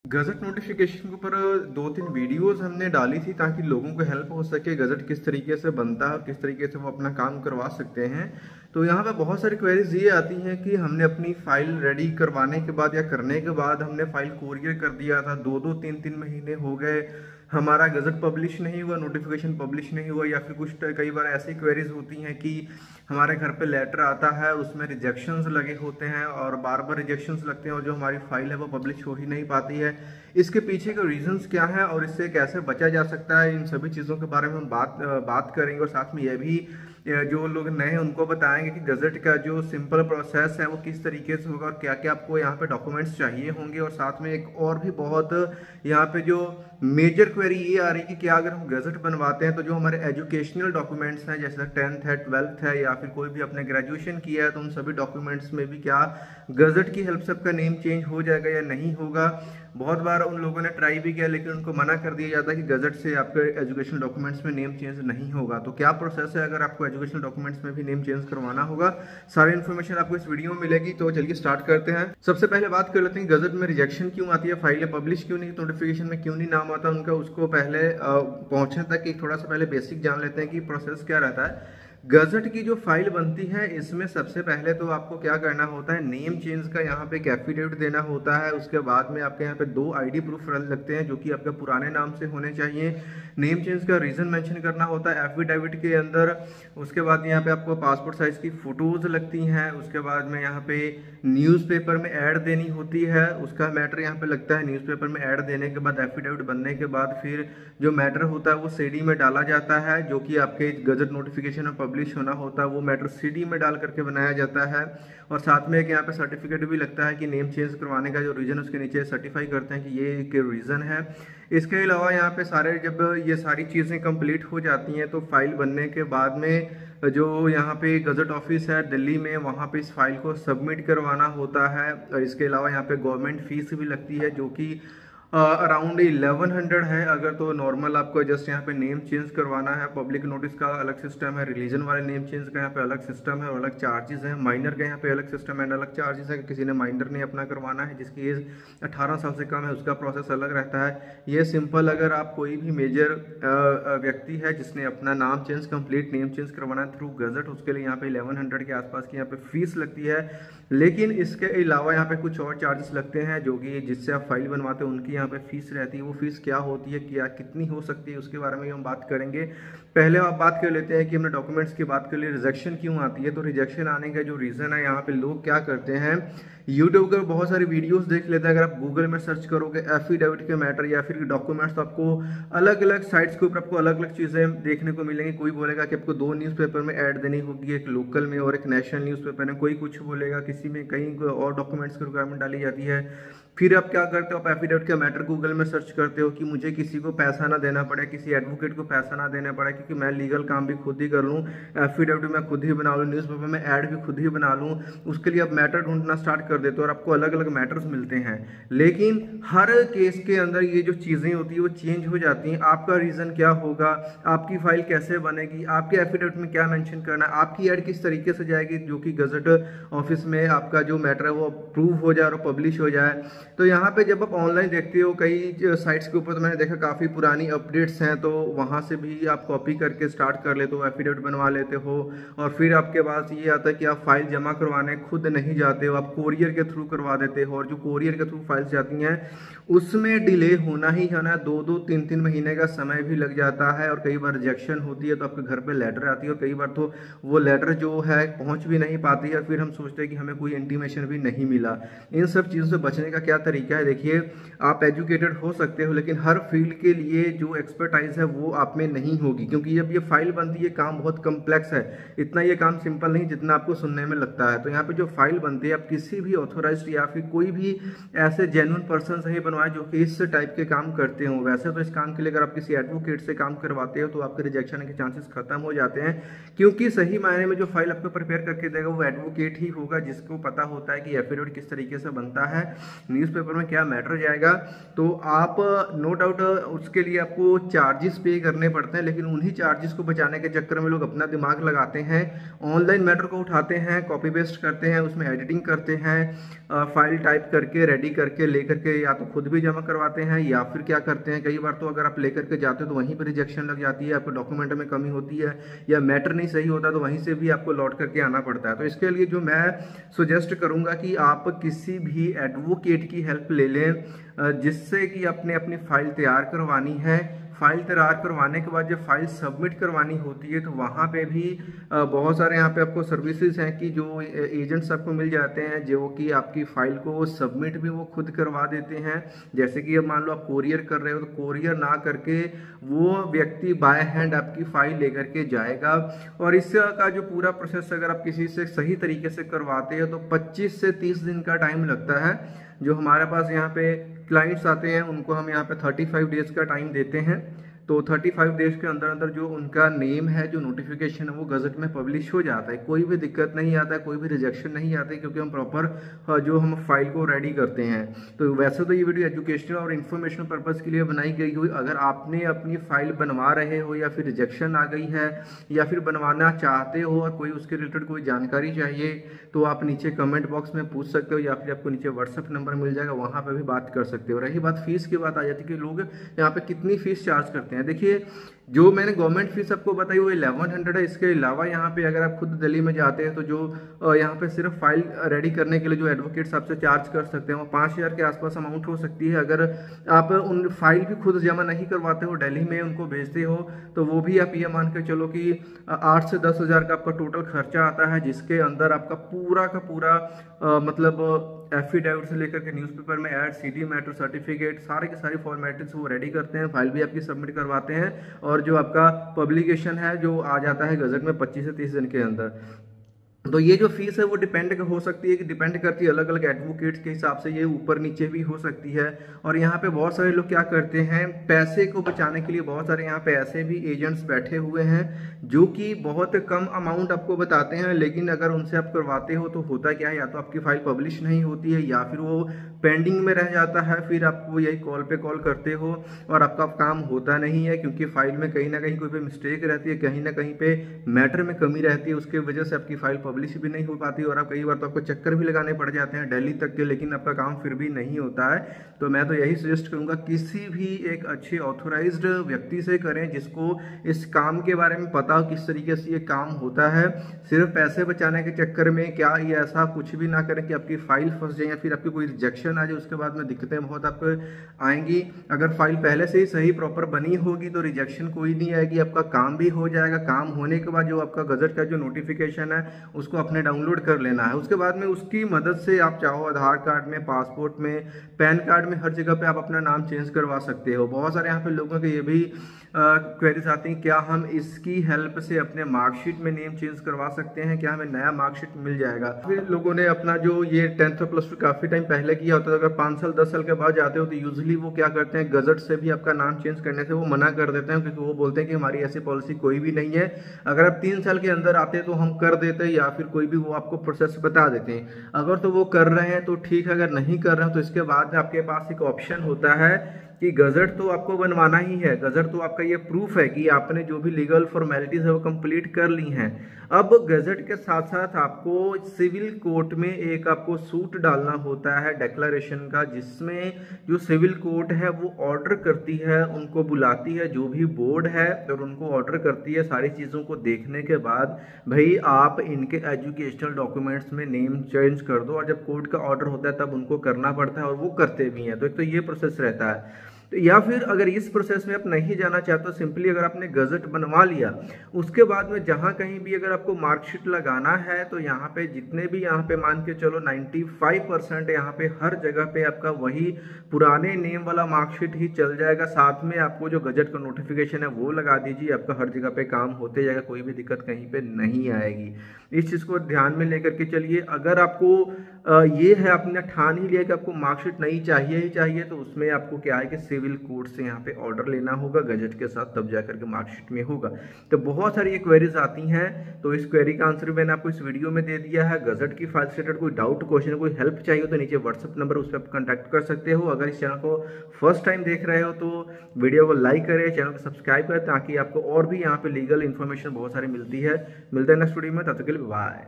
Gazette notification के ऊपर 2-3 videos हमने डाली थी ताकि लोगों को हेल्प हो सके गज़ट किस तरीके से बनता है, किस तरीके से वो अपना काम करवा सकते हैं। तो यहाँ पे बहुत सारी क्वेरीज ये आती हैं कि हमने अपनी फाइल रेडी करवाने के बाद या करने के बाद हमने फाइल कोरियर कर दिया था, 2-2 3-3 महीने हो गए, हमारा गज़ट पब्लिश नहीं हुआ, नोटिफिकेशन पब्लिश नहीं हुआ, या फिर कुछ कई बार ऐसी क्वेरीज होती हैं कि हमारे घर पे लेटर आता है, उसमें रिजेक्शंस लगे होते हैं और बार बार रिजेक्शंस लगते हैं और जो हमारी फाइल है वो पब्लिश हो ही नहीं पाती है। इसके पीछे के रीजंस क्या है और इससे कैसे बचा जा सकता है, इन सभी चीज़ों के बारे में हम बात करेंगे। और साथ में यह भी जो लोग नए हैं उनको बताएंगे कि गज़ट का जो सिंपल प्रोसेस है वो किस तरीके से होगा और क्या क्या आपको यहाँ पे डॉक्यूमेंट्स चाहिए होंगे। और साथ में एक और भी बहुत यहाँ पे जो मेजर क्वेरी ये आ रही है कि क्या अगर हम गज़ट बनवाते हैं तो जो हमारे एजुकेशनल डॉक्यूमेंट्स हैं, जैसे 10th है, 12th है, या फिर कोई भी अपने ग्रेजुएशन किया है, तो उन सभी डॉक्यूमेंट्स में भी क्या गज़ट की हेल्प से आपका नेम चेंज हो जाएगा या नहीं होगा। बहुत बार उन लोगों ने ट्राई भी किया लेकिन उनको मना कर दिया जाता है कि गज़ट से आपके एजुकेशनल डॉक्यूमेंट्स में नेम चेंज नहीं होगा। तो क्या प्रोसेस है अगर आपको एजुकेशनल डॉक्यूमेंट्स में भी नेम चेंज करवाना होगा, सारी इन्फॉर्मेशन आपको इस वीडियो में मिलेगी। तो चलिए स्टार्ट करते हैं। सबसे पहले बात कर लेते हैं गज़ट में रिजेक्शन क्यों आती है, फाइलें पब्लिश क्यों नहीं, नोटिफिकेशन में क्यों नहीं नाम आता उनका। उसको पहले पहुंचने तक एक थोड़ा सा पहले बेसिक जान लेते हैं कि प्रोसेस क्या रहता है। गज़ट की जो फाइल बनती है इसमें सबसे पहले तो आपको क्या करना होता है, नेम चेंज का यहाँ पे एक एफिडेविट देना होता है। उसके बाद में आपके यहाँ पे 2 आईडी प्रूफ लगते हैं जो कि आपके पुराने नाम से होने चाहिए। नेम चेंज का रीज़न मेंशन करना होता है एफिडेविट के अंदर। उसके बाद यहाँ पे आपको पासपोर्ट साइज़ की फ़ोटोज़ लगती हैं। उसके बाद में यहाँ पे न्यूज़पेपर में ऐड देनी होती है, उसका मैटर यहाँ पे लगता है। न्यूज़पेपर में ऐड देने के बाद एफिडेविट बनने के बाद फिर जो मैटर होता है वो सीडी में डाला जाता है, जो कि आपके गज़ट नोटिफिकेशन में पब्लिश होना होता है वो मैटर सीडी में डाल करके बनाया जाता है। और साथ में एक यहाँ पे सर्टिफिकेट भी लगता है कि नेम चेंज करवाने का जो रीज़न उसके नीचे सर्टिफाई करते हैं कि ये एक रीज़न है। इसके अलावा यहाँ पे जब ये सारी चीज़ें कंप्लीट हो जाती हैं तो फाइल बनने के बाद में जो यहाँ पे गज़ट ऑफिस है दिल्ली में, वहाँ पे इस फाइल को सबमिट करवाना होता है। और इसके अलावा यहाँ पे गवर्नमेंट फीस भी लगती है जो कि अराउंड 1100 है। अगर तो नॉर्मल आपको जस्ट यहाँ पे नेम चेंज करवाना है, पब्लिक नोटिस का अलग सिस्टम है, रिलीजन वाले नेम चेंज का यहाँ पे अलग सिस्टम है और अलग चार्जेस है, माइनर का यहाँ पे अलग सिस्टम एंड अलग चार्जेस है। किसी ने माइनर नहीं अपना करवाना है, जिसकी एज 18 साल से कम है, उसका प्रोसेस अलग रहता है। ये सिंपल अगर आप कोई भी मेजर व्यक्ति है जिसने अपना नाम चेंज कंप्लीट नेम चेंज करवाना है थ्रू गज़ट, उसके लिए यहाँ पे 1100 के आसपास की यहाँ पे फीस लगती है। लेकिन इसके अलावा यहाँ पे कुछ और चार्जेस लगते हैं जो कि जिससे आप फाइल बनवाते हैं उनकी यहाँ पे फीस रहती है। वो फीस क्या होती है, क्या कितनी हो सकती है, उसके बारे में हम बात करेंगे। पहले आप बात कर लेते हैं कि हमने डॉक्यूमेंट्स की बात कर ली, रिजेक्शन क्यों आती है। तो रिजेक्शन आने का जो रीज़न है, यहाँ पे लोग क्या करते हैं, यूट्यूब पर बहुत सारी वीडियोस देख लेते हैं। अगर आप गूगल में सर्च करोगे एफिडेविट के मैटर या फिर डॉक्यूमेंट्स, तो आपको अलग अलग साइट्स के ऊपर आपको अलग अलग चीज़ें देखने को मिलेंगी। कोई बोलेगा कि आपको 2 न्यूज़पेपर में ऐड देनी होगी, एक लोकल में और एक नेशनल न्यूज़पेपर में। कोई कुछ बोलेगा, किसी में कहीं और डॉक्यूमेंट्स की रिक्वायरमेंट डाली जाती है। फिर आप क्या करते हो, आप एफिडेविट का मैटर गूगल में सर्च करते हो कि मुझे किसी को पैसा ना देना पड़े, किसी एडवोकेट को पैसा ना देना पड़े, क्योंकि मैं लीगल काम भी खुद ही कर लूँ, एफिडेविट मैं खुद ही बना लूँ, न्यूज़पेपर में ऐड भी खुद ही बना लूँ। उसके लिए आप मैटर ढूंढना स्टार्ट कर देते हो और आपको अलग अलग मैटर्स मिलते हैं। लेकिन हर केस के अंदर ये जो चीज़ें होती है वो चेंज हो जाती हैं। आपका रीज़न क्या होगा, आपकी फाइल कैसे बनेगी, आपके एफिडेविट में क्या मेंशन करना है, आपकी ऐड किस तरीके से जाएगी जो कि गज़ट ऑफिस में आपका जो मैटर है वो अप्रूव हो जाए और पब्लिश हो जाए। तो यहाँ पे जब आप ऑनलाइन देखते हो कई साइट्स के ऊपर, तो मैंने देखा काफ़ी पुरानी अपडेट्स हैं, तो वहाँ से भी आप कॉपी करके स्टार्ट कर लेते हो, एफिडेविट बनवा लेते हो। और फिर आपके पास ये आता है कि आप फाइल जमा करवाने खुद नहीं जाते हो, आप कोरियर के थ्रू करवा देते हो। और जो कोरियर के थ्रू फाइल्स जाती हैं उसमें डिले होना ही है ना, 2-2 3-3 महीने का समय भी लग जाता है। और कई बार रिजेक्शन होती है तो आपके घर पे लेटर आती है और कई बार तो वो लेटर जो है पहुंच भी नहीं पाती है। फिर हम सोचते हैं कि हमें कोई इंटीमेशन भी नहीं मिला। इन सब चीज़ों से बचने का क्या तरीका है, देखिए आप एजुकेटेड हो सकते हो लेकिन हर फील्ड के लिए जो एक्सपर्टाइज है वो आप में नहीं होगी, क्योंकि जब ये फाइल बनती है काम बहुत कम्प्लेक्स है। इतना ये काम सिंपल नहीं जितना आपको सुनने में लगता है। तो यहाँ पे जो फाइल बनती है आप किसी भी ऑथोराइज्ड या फिर कोई भी ऐसे जेन्युइन पर्सन से ही बनवाए जो कि इस टाइप के काम करते हो। वैसे तो इस काम के लिए अगर आप किसी एडवोकेट से काम करवाते हो तो आपके रिजेक्शन के चांसेस खत्म हो जाते हैं, क्योंकि सही मायने में जो फाइल आपको प्रिपेयर करके देगा वो एडवोकेट ही होगा जिसको पता होता है कि एफिडेविट किस तरीके से बनता है, न्यूज़पेपर में क्या मैटर जाएगा, तो आप नो डाउट उसके लिए आपको चार्जेस पे करने पड़ते हैं, लेकिन उन्हीं चार्जेस को बचाने के चक्कर में लोग अपना दिमाग लगाते हैं, ऑनलाइन मैटर को उठाते हैं, कॉपी पेस्ट करते हैं, उसमें एडिटिंग करते हैं, फाइल टाइप करके रेडी करके लेकर के या तो खुद भी जमा करवाते हैं, या फिर क्या करते हैं, कई बार तो अगर आप लेकर के जाते हो तो वहीं पर रिजेक्शन लग जाती है, आपको डॉक्यूमेंट में कमी होती है या मैटर नहीं सही होता तो वहीं से भी आपको लौट करके आना पड़ता है। तो इसके लिए जो मैं सजेस्ट करूंगा कि आप किसी भी एडवोकेट की हेल्प ले लें, जिससे कि अपने अपनी फाइल तैयार करवानी है। फाइल तैयार करवाने के बाद जब फाइल सबमिट करवानी होती है तो वहाँ पे भी बहुत सारे यहाँ पे आपको सर्विसेज हैं कि जो एजेंट्स आपको मिल जाते हैं जो कि आपकी फाइल को सबमिट भी वो खुद करवा देते हैं। जैसे कि अब मान लो आप कोरियर कर रहे हो तो कोरियर ना करके वो व्यक्ति बाय हैंड आपकी फाइल लेकर के जाएगा, और इसका जो पूरा प्रोसेस अगर आप किसी से सही तरीके से करवाते हो तो 25 से 30 दिन का टाइम लगता है। जो हमारे पास यहाँ पे क्लाइंट्स आते हैं उनको हम यहाँ पे 35 डेज का टाइम देते हैं, तो 35 डेज के अंदर अंदर जो उनका नेम है, जो नोटिफिकेशन है वो गजट में पब्लिश हो जाता है। कोई भी दिक्कत नहीं आता है, कोई भी रिजेक्शन नहीं आती, क्योंकि हम प्रॉपर जो हम फाइल को रेडी करते हैं। तो वैसे तो ये वीडियो एजुकेशनल और इन्फॉर्मेशनल पर्पज़ के लिए बनाई गई हुई, अगर आपने अपनी फाइल बनवा रहे हो या फिर रिजेक्शन आ गई है या फिर बनवाना चाहते हो और कोई उसके रिलेटेड कोई जानकारी चाहिए तो आप नीचे कमेंट बॉक्स में पूछ सकते हो, या फिर आपको नीचे व्हाट्सअप नंबर मिल जाएगा, वहाँ पर भी बात कर सकते हो। रही बात फीस की बात आ जाती है कि लोग यहाँ पे कितनी फीस चार्ज करते हैं। देखिए, जो मैंने गवर्नमेंट फीस आपको बताई वो 1100 है। इसके अलावा यहाँ पे अगर आप खुद दिल्ली में जाते हैं तो जो यहाँ पे सिर्फ फाइल रेडी करने के लिए जो एडवोकेट्स आपसे चार्ज कर सकते हैं वो 5000 के आसपास अमाउंट हो सकती है। अगर आप उन फाइल भी खुद जमा नहीं करवाते हो, दिल्ली में उनको भेजते हो, तो वो भी आप ये मान के चलो कि 8 से 10 हज़ार का आपका टोटल खर्चा आता है, जिसके अंदर आपका पूरा का पूरा मतलब एफिडेविट से लेकर के न्यूज़पेपर में ऐड, सीडी मैटर, सर्टिफिकेट, सारे के सारी फॉर्मेटिंग्स वो रेडी करते हैं, फाइल भी आपकी सबमिट करवाते हैं, और जो आपका पब्लिकेशन है जो आ जाता है गजट में 25 से 30 दिन के अंदर। तो ये जो फीस है वो डिपेंड हो सकती है कि डिपेंड करती है अलग अलग एडवोकेट्स के हिसाब से, ये ऊपर नीचे भी हो सकती है। और यहाँ पे बहुत सारे लोग क्या करते हैं, पैसे को बचाने के लिए बहुत सारे यहाँ पे ऐसे भी एजेंट्स बैठे हुए हैं जो कि बहुत कम अमाउंट आपको बताते हैं, लेकिन अगर उनसे आप करवाते हो तो होता क्या है, या तो आपकी फाइल पब्लिश नहीं होती है या फिर वो पेंडिंग में रह जाता है, फिर आपको यही कॉल पे कॉल करते हो और आपका काम होता नहीं है, क्योंकि फाइल में कहीं ना कहीं कोई पे मिस्टेक रहती है, कहीं ना कहीं पे मैटर में कमी रहती है, उसके वजह से आपकी फाइल पब्लिश भी नहीं हो पाती, और आप कई बार तो आपको चक्कर भी लगाने पड़ जाते हैं दिल्ली तक के, लेकिन आपका काम फिर भी नहीं होता है। तो मैं तो यही सजेस्ट करूंगा किसी भी एक अच्छे ऑथोराइज्ड व्यक्ति से करें जिसको इस काम के बारे में पता हो किस तरीके से ये काम होता है। सिर्फ पैसे बचाने के चक्कर में क्या ये ऐसा कुछ भी ना करें कि आपकी फाइल फंस जाए या फिर आपकी कोई रिजेक्शन आ जाए, उसके बाद में दिक्कतें बहुत आपको आएंगी। अगर फाइल पहले से ही सही प्रॉपर बनी होगी तो रिजेक्शन कोई नहीं आएगी, आपका काम भी हो जाएगा। काम होने के बाद जो आपका गजट का जो नोटिफिकेशन है उसको अपने डाउनलोड कर लेना है, उसके बाद में उसकी मदद से आप चाहो आधार कार्ड में, पासपोर्ट में, पैन कार्ड में, हर जगह पे आप अपना नाम चेंज करवा सकते हो। बहुत सारे यहाँ पे लोगों के ये भी क्वेरीज आती हैं, क्या हम इसकी हेल्प से अपने मार्कशीट में नेम चेंज करवा सकते हैं, क्या हमें नया मार्कशीट मिल जाएगा। फिर लोगों ने अपना जो ये 10th और प्लस 2 काफी टाइम पहले किया होता है, अगर 5 साल 10 साल के बाद जाते हो तो यूजुअली वो क्या करते हैं, गजट से भी आपका नाम चेंज करने से वो मना कर देते हैं, क्योंकि वो बोलते हैं कि हमारी ऐसी पॉलिसी कोई भी नहीं है। अगर आप 3 साल के अंदर आते तो हम कर देते, या फिर कोई भी वो आपको प्रोसेस बता देते हैं। अगर तो वो कर रहे हैं तो ठीक है, अगर नहीं कर रहे हैं तो इसके बाद आपके पास एक ऑप्शन होता है कि गजट तो आपको बनवाना ही है। गजट तो आपका ये प्रूफ है कि आपने जो भी लीगल फॉर्मेलिटीज है वो कंप्लीट कर ली हैं। अब गजट के साथ साथ आपको सिविल कोर्ट में एक आपको सूट डालना होता है डिक्लेरेशन का, जिसमें जो सिविल कोर्ट है वो ऑर्डर करती है, उनको बुलाती है जो भी बोर्ड है और उनको ऑर्डर करती है सारी चीज़ों को देखने के बाद, भाई आप इनके एजुकेशनल डॉक्यूमेंट्स में नेम चेंज कर दो। और जब कोर्ट का ऑर्डर होता है तब उनको करना पड़ता है, और वो करते भी हैं। तो एक तो ये प्रोसेस रहता है। तो या फिर अगर इस प्रोसेस में आप नहीं जाना चाहते तो सिंपली अगर आपने गजट बनवा लिया, उसके बाद में जहाँ कहीं भी अगर आपको मार्कशीट लगाना है तो यहाँ पे जितने भी यहाँ पे मान के चलो 95% यहाँ पे हर जगह पे आपका वही पुराने नेम वाला मार्कशीट ही चल जाएगा। साथ में आपको जो गजट का नोटिफिकेशन है वो लगा दीजिए, आपका हर जगह पे काम होते जाएगा, कोई भी दिक्कत कहीं पे नहीं आएगी। इस चीज़ को ध्यान में लेकर के चलिए। अगर आपको ये है, आपने ठान ही लिया कि आपको मार्कशीट नहीं चाहिए ही चाहिए, तो उसमें आपको क्या है कि सिविल कोर्ट से यहाँ पे ऑर्डर लेना होगा गजट के साथ, तब जाकर के मार्कशीट में होगा। तो बहुत सारी ये क्वेरीज आती हैं, तो इस क्वेरी का आंसर मैंने आपको इस वीडियो में दे दिया है। गजट की फाइल से रिलेटेड कोई डाउट, क्वेश्चन, कोई हेल्प चाहिए तो नीचे व्हाट्सअप नंबर, उस पर आप कॉन्टैक्ट कर सकते हो। अगर इस चैनल को फर्स्ट टाइम देख रहे हो तो वीडियो को लाइक करें, चैनल को सब्सक्राइब करें, ताकि आपको और भी यहाँ पे लीगल इन्फॉर्मेशन बहुत सारी मिलती है। मिलते हैं नेक्स्ट वीडियो में, तब तक के लिए बाय।